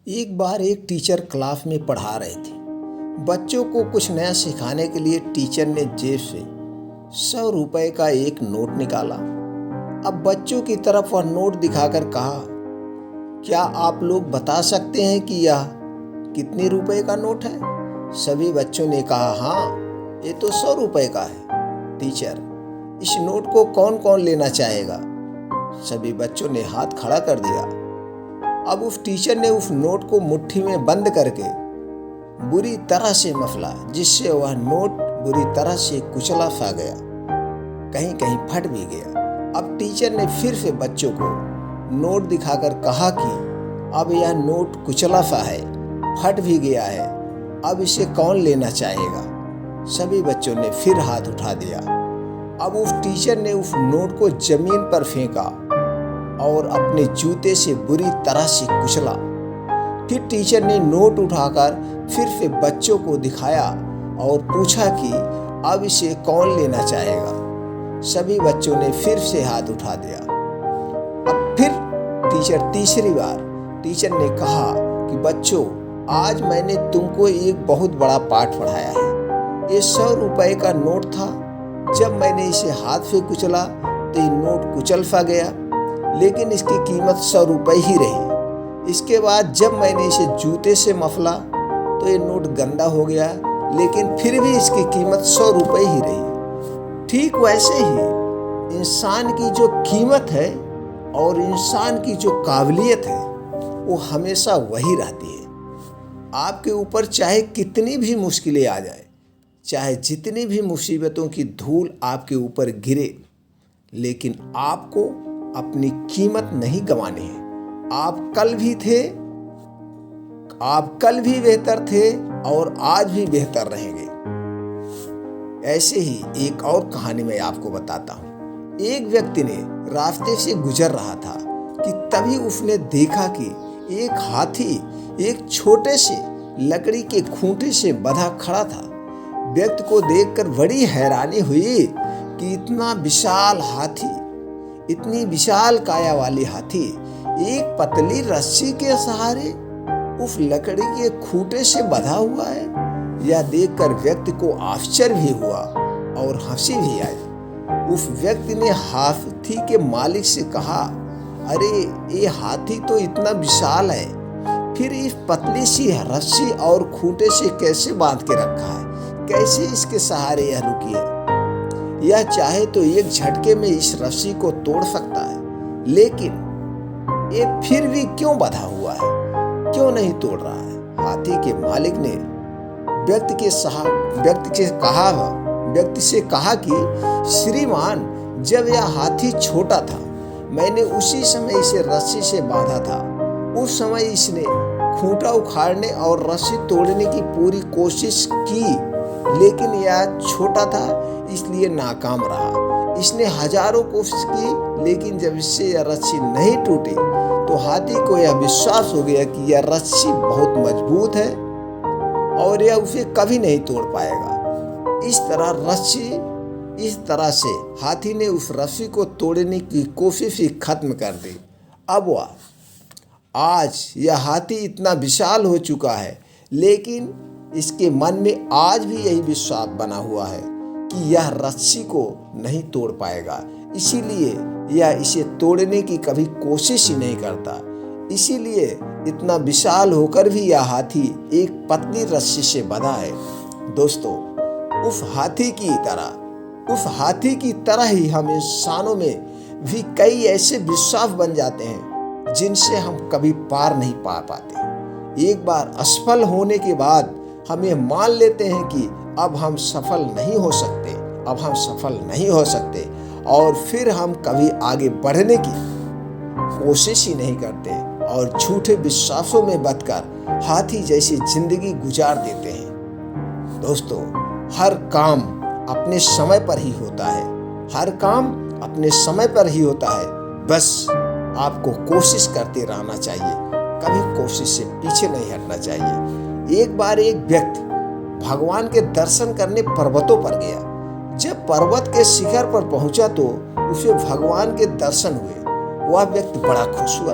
एक बार एक teacher class में पढ़ा रहे थे। बच्चों को कुछ नया सिखाने के लिए टीचर ने जेब से 100 रुपए का एक नोट निकाला। अब बच्चों की तरफ वह नोट दिखाकर कहा, क्या आप लोग बता सकते हैं कि यह कितने रुपए का नोट है? सभी बच्चों ने कहा, हाँ, ये तो 100 रुपए का है। टीचर, इस नोट को कौन कौन लेना चाहेगा? सभी बच्चों ने हाथ खड़ा कर दिया। अब उस टीचर ने उस नोट को मुट्ठी में बंद करके बुरी तरह से मफला, जिससे वह नोट बुरी तरह से कुचला सा गया, कहीं कहीं फट भी गया। अब टीचर ने फिर से बच्चों को नोट दिखाकर कहा कि अब यह नोट कुचला सा है, फट भी गया है, अब इसे कौन लेना चाहेगा? सभी बच्चों ने फिर हाथ उठा दिया। अब उस टीचर ने उस नोट को जमीन पर फेंका और अपने जूते से बुरी तरह से कुचला। फिर टीचर ने नोट उठाकर फिर से बच्चों को दिखाया और पूछा कि अब इसे कौन लेना चाहेगा? सभी बच्चों ने फिर से हाथ उठा दिया। अब फिर तीसरी बार टीचर ने कहा कि बच्चों, आज मैंने तुमको एक बहुत बड़ा पाठ पढ़ाया है। ये 100 रुपए का नोट था। जब मैंने इसे हाथ से कुचला तो ये नोट कुचल सा गया, लेकिन इसकी कीमत 100 रुपए ही रही। इसके बाद जब मैंने इसे जूते से मफला तो ये नोट गंदा हो गया, लेकिन फिर भी इसकी कीमत 100 रुपए ही रही। ठीक वैसे ही इंसान की जो कीमत है और इंसान की जो काबिलियत है वो हमेशा वही रहती है। आपके ऊपर चाहे कितनी भी मुश्किलें आ जाए, चाहे जितनी भी मुसीबतों की धूल आपके ऊपर गिरे, लेकिन आपको अपनी कीमत नहीं गंवानी है। आप कल भी बेहतर थे और आज भी बेहतर रहेंगे। ऐसे ही एक और कहानी मैं आपको बताता हूँ। एक व्यक्ति ने रास्ते से गुजर रहा था कि तभी उसने देखा कि एक हाथी एक छोटे से लकड़ी के खूंटे से बंधा खड़ा था। व्यक्ति को देखकर बड़ी हैरानी हुई कि इतना विशाल हाथी, इतनी विशाल काया वाली हाथी एक पतली रस्सी के सहारे उस लकड़ी के खूंटे से बंधा हुआ है। यह देखकर व्यक्ति को आश्चर्य भी हुआ और हंसी भी आई। उस व्यक्ति ने हाथी के मालिक से कहा, अरे ये हाथी तो इतना विशाल है, फिर इस पतली सी रस्सी और खूंटे से कैसे बांध के रखा है? कैसे इसके सहारे यह रुकी है? यह चाहे तो एक झटके में इस रस्सी को तोड़ सकता है, लेकिन ये फिर भी क्यों बंधा हुआ है, क्यों नहीं तोड़ रहा है? हाथी के मालिक ने व्यक्ति से कहा कि श्रीमान, जब यह हाथी छोटा था मैंने उसी समय इसे रस्सी से बांधा था। उस समय इसने खूंटा उखाड़ने और रस्सी तोड़ने की पूरी कोशिश की, लेकिन यह छोटा था इसलिए नाकाम रहा। इसने हजारों कोशिश की, लेकिन जब इससे यह रस्सी नहीं टूटी तो हाथी को यह विश्वास हो गया कि यह रस्सी बहुत मजबूत है और यह उसे कभी नहीं तोड़ पाएगा। इस तरह से हाथी ने उस रस्सी को तोड़ने की कोशिश ही खत्म कर दी। अब आज यह हाथी इतना विशाल हो चुका है, लेकिन इसके मन में आज भी यही विश्वास बना हुआ है कि यह रस्सी को नहीं तोड़ पाएगा, इसीलिए यह इसे तोड़ने की कभी कोशिश ही नहीं करता। इसीलिए इतना विशाल होकर भी यह हाथी एक पतली रस्सी से बंधा है। दोस्तों, उस हाथी की तरह ही हम इंसानों में भी कई ऐसे विश्वास बन जाते हैं जिनसे हम कभी पार नहीं पा पाते। एक बार असफल होने के बाद हम ये मान लेते हैं कि अब हम सफल नहीं हो सकते, और फिर हम कभी आगे बढ़ने की कोशिश ही नहीं करते और झूठे विश्वासों में बंधकर हाथी जैसी जिंदगी गुजार देते हैं। दोस्तों, हर काम अपने समय पर ही होता है, बस आपको कोशिश करते रहना चाहिए, कभी कोशिश से पीछे नहीं हटना चाहिए। एक बार एक व्यक्ति भगवान के दर्शन करने पर्वतों पर गया। जब पर्वत के शिखर पर पहुंचा तो उसे भगवान के दर्शन हुए। वह व्यक्ति बड़ा खुश हुआ।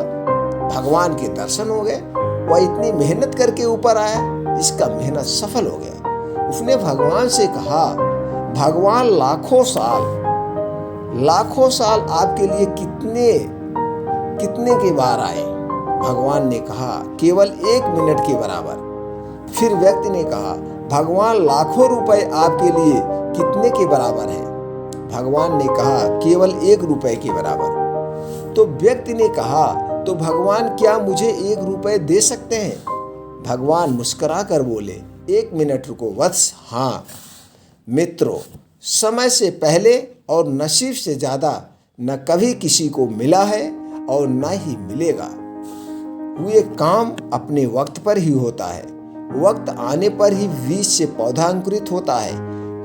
भगवान के दर्शन हो गए, वह इतनी मेहनत करके ऊपर आया, इसका मेहनत सफल हो गया। उसने भगवान से कहा, भगवान लाखों साल आपके लिए कितने के बार आए? भगवान ने कहा, केवल 1 मिनट के बराबर। फिर व्यक्ति ने कहा, भगवान लाखों रुपए आपके लिए कितने के बराबर है? भगवान ने कहा, केवल 1 रुपए के बराबर। तो व्यक्ति ने कहा, तो भगवान क्या मुझे 1 रुपए दे सकते हैं? भगवान मुस्कुरा कर बोले, 1 मिनट रुको वत्स। हाँ मित्रों, समय से पहले और नसीब से ज़्यादा न कभी किसी को मिला है और न ही मिलेगा। हुए काम अपने वक्त पर ही होता है। वक्त आने पर ही बीज से पौधा अंकुरित होता है।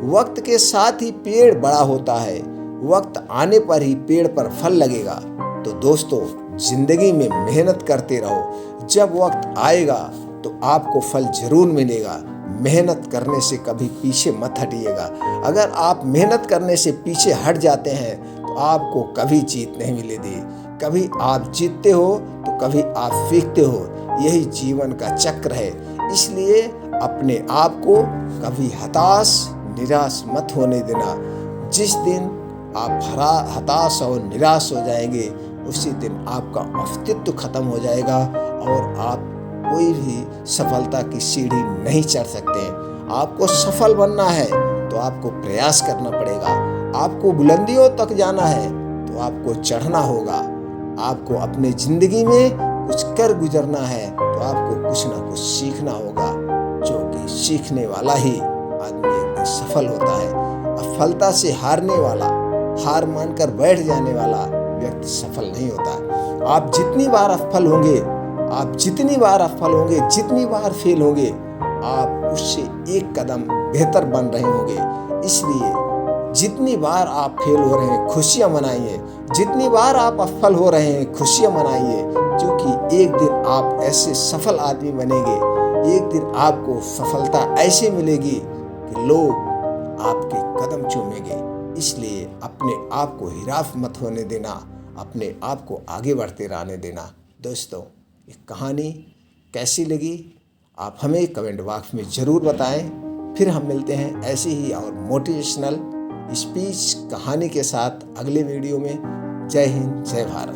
वक्त के साथ ही पेड़ बड़ा होता है। वक्त आने पर ही पेड़ पर फल लगेगा। तो दोस्तों, जिंदगी में मेहनत करते रहो। जब वक्त आएगा तो आपको फल जरूर मिलेगा। मेहनत करने से कभी पीछे मत हटिएगा। अगर आप मेहनत करने से पीछे हट जाते हैं तो आपको कभी जीत नहीं मिलेगी। कभी आप जीतते हो तो कभी आप सीखते हो। यही जीवन का चक्र है। इसलिए अपने आप को कभी निराश मत होने देना। जिस दिन आप हताश और निराश हो जाएंगे, उसी दिन आपका अस्तित्व खत्म हो जाएगा और आप कोई भी सफलता की सीढ़ी नहीं चढ़ सकते। आपको सफल बनना है तो आपको प्रयास करना पड़ेगा। आपको बुलंदियों तक जाना है तो आपको चढ़ना होगा। आपको अपने जिंदगी में कुछ कर गुजरना है तो आपको कुछ ना कुछ सीखना होगा, जो कि सीखने वाला ही आदमी एक दिन सफल होता है। असफलता से हारने वाला, हार मानकर बैठ जाने वाला व्यक्ति सफल नहीं होता। आप जितनी बार असफल होंगे, जितनी बार फेल होंगे, आप उससे 1 कदम बेहतर बन रहे होंगे। इसलिए जितनी बार आप फेल हो रहे हैं, खुशियां मनाइए। जितनी बार आप असफल हो रहे हैं, खुशियां मनाइए, क्योंकि एक दिन आप ऐसे सफल आदमी बनेंगे। एक दिन आपको सफलता ऐसे मिलेगी कि लोग आपके कदम चूमेंगे। इसलिए अपने आप को हिरास मत होने देना, अपने आप को आगे बढ़ते रहने देना। दोस्तों, ये कहानी कैसी लगी आप हमें कमेंट बॉक्स में ज़रूर बताएं। फिर हम मिलते हैं ऐसी ही और मोटिवेशनल स्पीच कहानी के साथ अगले वीडियो में। जय हिंद, जय भारत।